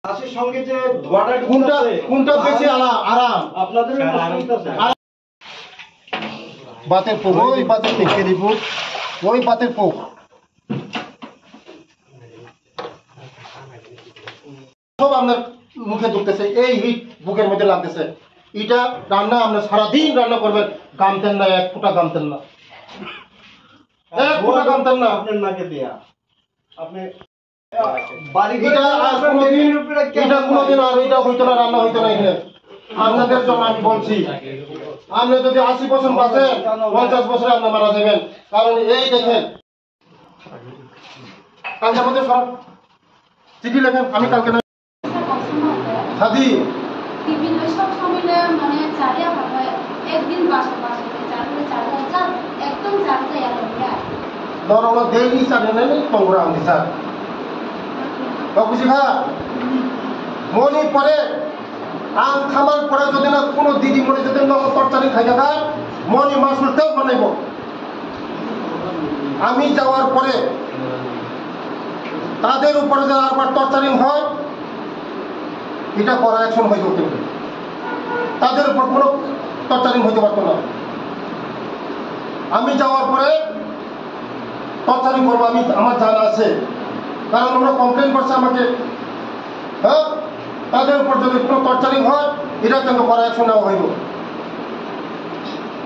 হাসির সঙ্গে যে ধোঁয়াটা কোনটা বেশি আরাম আপনাদের বাতের পোক, ওই বাতের পেকেরি পোক, ওই বাতের পোক সব আপনার মুখে ঢুকতেছে, এই হিট বুকের মধ্যে লাগতেছে। এটা রান্না আপনার সারাদিন রান্না করবেন, গামতেন না, এক ফোঁটা গামতেন না, এক ফোঁটা গামতেন না। আপনার নাকে দেয়া আপনি এটা কোনোদিন আর এটা হইতো না, রান্না হইতো না এখানে। আপনাদের জন্য আমি বলছি, আপনি যদি 80% বাঁচেন, 50 বছরে আপনি মারা যাবেন। কারণ এই দেখেন, কালকে আমাদের সব চিঠি লেখেন, আমি কালকে না সাদি বিভিন্ন সব সময় মানে চারিয়া ভাবে একদিন বাসা চারলে চার একদম চারতে ধরো দেরি চালে নেই তোমরা আমি স্যার বুঝি ভা মনি পরে আম খামার পরে যদি না কোনো দিদি মনে যদি তরকারি খাই যাবে মনি মাসুল তেও বানাইব। আমি যাওয়ার পরে তাদের উপরে যদি আবার টর্চারিং হয়, এটা করা অ্যাকশন হয়ে যেত, তাদের উপর কোনো টর্চারিং হইতে পারতো না। আমি যাওয়ার পরে টর্চারিং করবো, আমি আমার জানা আছে, কারণ ওরা কমপ্লেন করছে আমাকে। হ্যাঁ, তাদের উপর যদি কোনো টর্চারিং হয়, এটা কিন্তু করা অ্যাকশন নেওয়া হইব।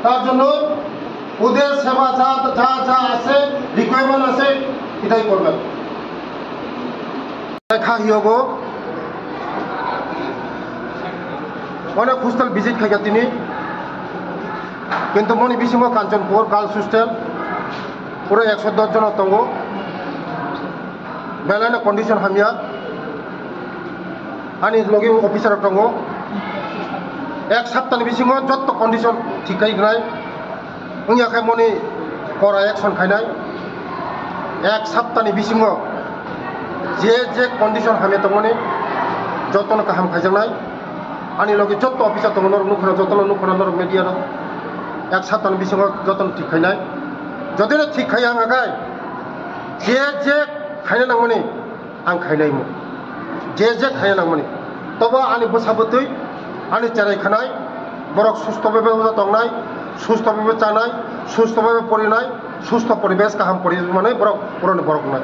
তার জন্য ওদের সেবা যা যা যা আছে, রিকোয়ারমেন্ট আছে, এটাই করবেন। দেখা হিয়োগ অনেক হোস্টেল ভিজিট খাইয়া তিনি, কিন্তু মনি বিসিংহ কাঞ্চনপুর গার্লস হোস্টেল পুরো 110 জন তঙ্গ বেলাইনা কন্ডিশন হামিয়া আনি লগে অফিসার দङ। এক সপ্তাহनि बिसिङाव যত কন্ডিশন ঠিক খাইनाय उंयाखाय मनि करा एक्शन खायनाय एक सप्ताहनि बिसिङाव जे जे कन्डिशन हामे दङनि जतन गाहाम खायजानाय आनि लगे जत अफिसार दङ नर नुखना जतन नुखना नर मिडिया एक सप्ताहनि बिसिङाव जतन ठीक खायनाय जदिनो ठीक खाय आंगाय जे जे खायनो नांगौनि आं खायनायमोन जे जे खायनो नांगौनि तब आंनि बोसाबोतै आंनि चेरायखानाय बरक सुस्थ भावे दंनाय सुस्थ भावे जानाय सुस्थ भावे परिनाय सुस्थ परिवेश गाहाम परिमानै बरक बरक नाय।